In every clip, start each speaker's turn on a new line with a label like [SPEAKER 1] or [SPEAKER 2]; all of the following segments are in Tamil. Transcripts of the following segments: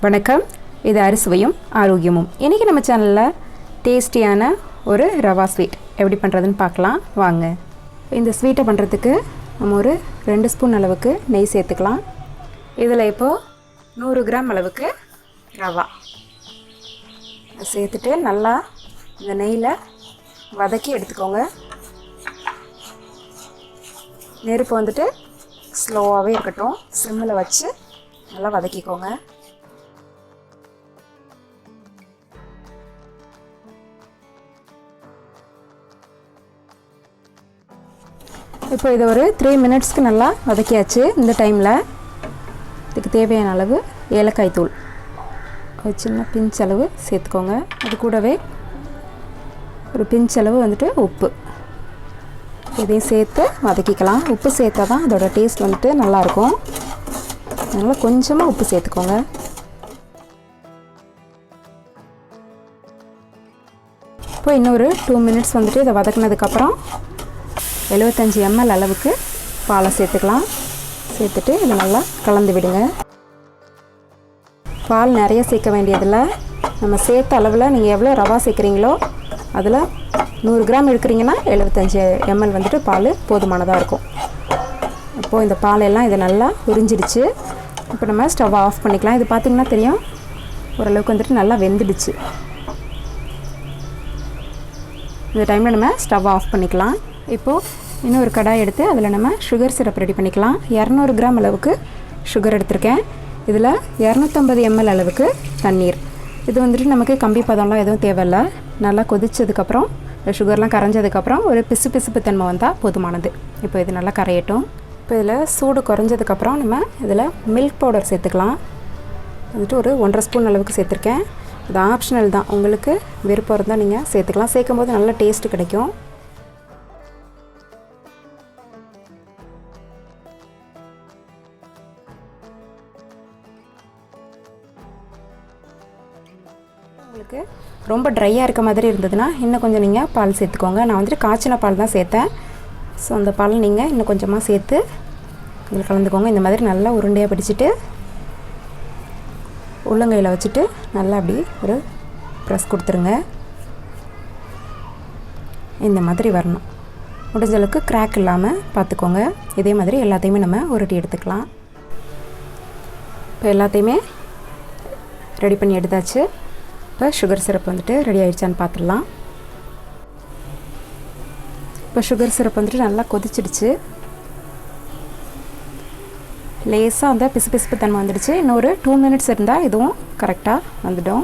[SPEAKER 1] வணக்கம், இது அறுசுவையும் ஆரோக்கியமும். இன்றைக்கி நம்ம சேனலில் டேஸ்டியான ஒரு ரவா ஸ்வீட் எப்படி பண்ணுறதுன்னு பார்க்கலாம் வாங்க. இந்த ஸ்வீட்டை பண்ணுறதுக்கு நம்ம ஒரு 2 ஸ்பூன் அளவுக்கு நெய் சேர்த்துக்கலாம். இதில் இப்போது 100 கிராம் அளவுக்கு ரவா சேர்த்துட்டு நல்லா இந்த நெய்யில் வதக்கி எடுத்துக்கோங்க. நெருப்பு வந்துட்டு ஸ்லோவாகவே இருக்கட்டும், சிம்மில் வச்சு நல்லா வதக்கிக்கோங்க. இப்போ இதை ஒரு 3 மினிட்ஸ்க்கு நல்லா வதக்கியாச்சு. இந்த டைமில் இதுக்கு தேவையான அளவு ஏலக்காய் தூள் ஒரு சின்ன பிஞ்ச் அளவு சேர்த்துக்கோங்க. அது கூடவே ஒரு பிஞ்ச் அளவு வந்துட்டு உப்பு, இதையும் சேர்த்து வதக்கிக்கலாம். உப்பு சேர்த்தா தான் அதோட டேஸ்ட் வந்துட்டு நல்லாயிருக்கும். அதனால் கொஞ்சமாக உப்பு சேர்த்துக்கோங்க. இப்போ இன்னொரு 2 மினிட்ஸ் வந்துட்டு இதை வதக்கினதுக்கப்புறம் 75 ml அளவுக்கு பாலை சேர்த்துக்கலாம். சேர்த்துட்டு இதை நல்லா கலந்து விடுங்க. பால் நிறைய சேர்க்க வேண்டியதில்லை. நம்ம சேர்த்த அளவில் நீங்கள் எவ்வளோ ரவா சேர்க்குறீங்களோ அதில் 100 கிராம் எடுக்கிறீங்கன்னா 75 ml வந்துட்டு பால் போதுமானதாக இருக்கும். இப்போது இந்த பாலெல்லாம் இதை நல்லா உறிஞ்சிடுச்சு. இப்போ நம்ம ஸ்டவ் ஆஃப் பண்ணிக்கலாம். இது பார்த்திங்கன்னா தெரியும், ஓரளவுக்கு வந்துட்டு நல்லா வெந்துடுச்சு. இந்த டைமில் நம்ம ஸ்டவ் ஆஃப் பண்ணிக்கலாம். இப்போது இன்னொரு கடாய் எடுத்து அதில் நம்ம சுகர் சிரப் ரெடி பண்ணிக்கலாம். 200 கிராம் அளவுக்கு சுகர் எடுத்திருக்கேன். இதில் 250 ml அளவுக்கு தண்ணீர். இது வந்துட்டு நமக்கு கம்பி பதம்லாம் எதுவும் தேவையில்லை. நல்லா கொதிச்சதுக்கப்புறம் சுகர்லாம் கரைஞ்சதுக்கப்புறம் ஒரு பிசுப்பு தன்மை வந்தால் போதுமானது. இப்போ இது நல்லா கரையட்டும். இப்போ இதில் சூடு குறைஞ்சதுக்கப்புறம் நம்ம இதில் மில்க் பவுடர் சேர்த்துக்கலாம். வந்துட்டு ஒரு 1.5 ஸ்பூன் அளவுக்கு சேர்த்துருக்கேன். இது ஆப்ஷனல் தான், உங்களுக்கு விருப்பம் இருந்தால் நீங்கள் சேர்த்துக்கலாம். சேர்க்கும் போது நல்ல டேஸ்ட்டு கிடைக்கும். உங்களுக்கு ரொம்ப ட்ரையாக இருக்க மாதிரி இருந்ததுன்னா இன்னும் கொஞ்சம் நீங்கள் பால் சேர்த்துக்கோங்க. நான் வந்துட்டு காய்ச்சின பால் தான் சேர்த்தேன். ஸோ அந்த பால் நீங்கள் இன்னும் கொஞ்சமாக சேர்த்து இதில் கலந்துக்கோங்க. இந்த மாதிரி நல்லா உருண்டையாக பிடிச்சிட்டு உள்ளங்கையில் வச்சுட்டு நல்லா அப்படி ஒரு ப்ரெஸ் கொடுத்துருங்க. இந்த மாதிரி வரணும். முடிஞ்ச அளவுக்கு கிராக் இல்லாமல் பார்த்துக்கோங்க. இதே மாதிரி எல்லாத்தையுமே நம்ம உருட்டி எடுத்துக்கலாம். இப்போ எல்லாத்தையுமே ரெடி பண்ணி எடுத்தாச்சு. இப்போ சுகர் சிரப் வந்துட்டு ரெடி ஆகிடுச்சான்னு பார்த்துடலாம். இப்போ சுகர் சிரப் வந்துட்டு நல்லா கொதிச்சிடுச்சு. லேசாக அந்த பிசு தன்மை வந்துடுச்சு. இன்னொரு 2 மினிட்ஸ் இருந்தால் இதுவும் கரெக்டாக வந்துடும்.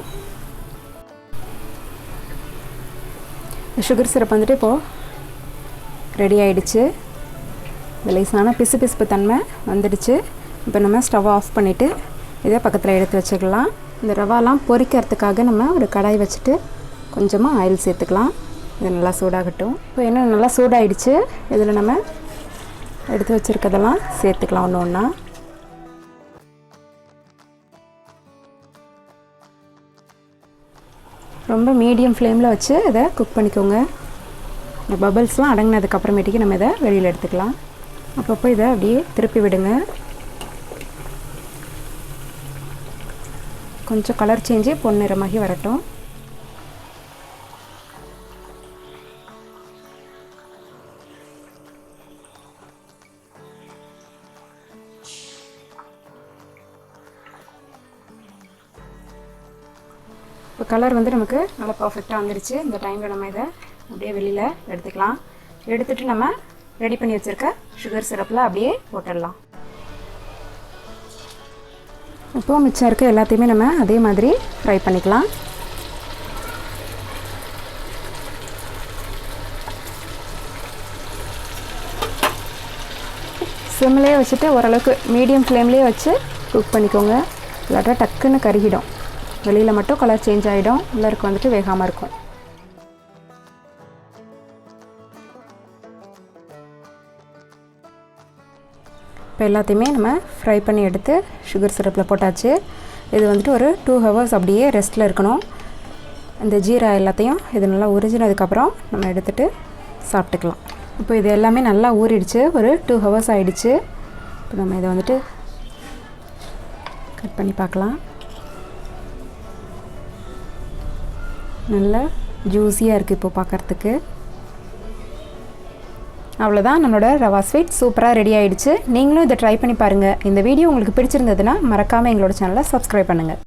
[SPEAKER 1] சுகர் சிரப் வந்துட்டு இப்போது ரெடி ஆகிடுச்சு. இந்த லேசான பிசு தன்மை வந்துடுச்சு. இப்போ நம்ம ஸ்டவ் ஆஃப் பண்ணிவிட்டு இதை பக்கத்தில் எடுத்து வச்சுக்கலாம். இந்த ரவாலாம் பொரிக்கிறதுக்காக நம்ம ஒரு கடாய் வச்சுட்டு கொஞ்சமாக ஆயில் சேர்த்துக்கலாம். இது நல்லா சூடாகட்டும். இப்போ என்ன நல்லா சூடாகிடுச்சு. இதில் நம்ம எடுத்து வச்சுருக்கதெல்லாம் சேர்த்துக்கலாம் ஒன்று ஒன்றா. ரொம்ப மீடியம் ஃப்ளேமில் வச்சு இதை குக் பண்ணிக்கோங்க. இந்த பபிள்ஸ்லாம் அடங்கினதுக்கப்புறமேட்டுக்கு நம்ம இதை வெளியில் எடுத்துக்கலாம். அப்பப்போ இதை அப்படியே திருப்பி விடுங்க. கொஞ்சம் கலர் சேஞ்சு பொன்னிறமாகி வரட்டும். இப்போ கலர் வந்து நமக்கு நல்லா பர்ஃபெக்டாக வந்துடுச்சு. இந்த டைமில் நம்ம இதை அப்படியே வெளியில் எடுத்துக்கலாம். எடுத்துகிட்டு நம்ம ரெடி பண்ணி வச்சுருக்க சுகர் சிரப்பில் அப்படியே போட்டுடலாம். இப்போது மிச்சம் இருக்க எல்லாத்தையுமே நம்ம அதே மாதிரி ஃப்ரை பண்ணிக்கலாம். சிம்லேயே வச்சுட்டு ஓரளவுக்கு மீடியம் ஃப்ளேம்லேயே வச்சு குக் பண்ணிக்கோங்க. இல்லாட்டா டக்குன்னு கருகிடும். வெளியில் மட்டும் கலர் சேஞ்ச் ஆகிடும், உள்ளருக்கு வந்துட்டு வேகாமல் இருக்கும். இப்போ எல்லாத்தையுமே நம்ம ஃப்ரை பண்ணி எடுத்து சுகர் சிரப்பில் போட்டாச்சு. இது வந்துட்டு ஒரு 2 ஹவர்ஸ் அப்படியே ரெஸ்ட்டில் இருக்கணும். இந்த ஜீரா எல்லாத்தையும் இது நல்லா உறிஞ்சினதுக்கப்புறம் நம்ம எடுத்துகிட்டு சாப்பிட்டுக்கலாம். இப்போ இது எல்லாமே நல்லா ஊறிடுச்சு. ஒரு 2 ஹவர்ஸ் ஆகிடுச்சு. இப்போ நம்ம இதை வந்துட்டு கட் பண்ணி பார்க்கலாம். நல்லா ஜூஸியாக இருக்குது இப்போ பார்க்குறதுக்கு. அவ்வளோதான், நம்மளோட ரவா ஸ்வீட் சூப்பராக ரெடி ஆகிடுச்சு. நீங்களும் இதை ட்ரை பண்ணி பாருங்கள். இந்த வீடியோ உங்களுக்கு பிடிச்சிருந்ததுன்னா மறக்காமல் எங்களோட சேனலை சப்ஸ்கிரைப் பண்ணுங்கள்.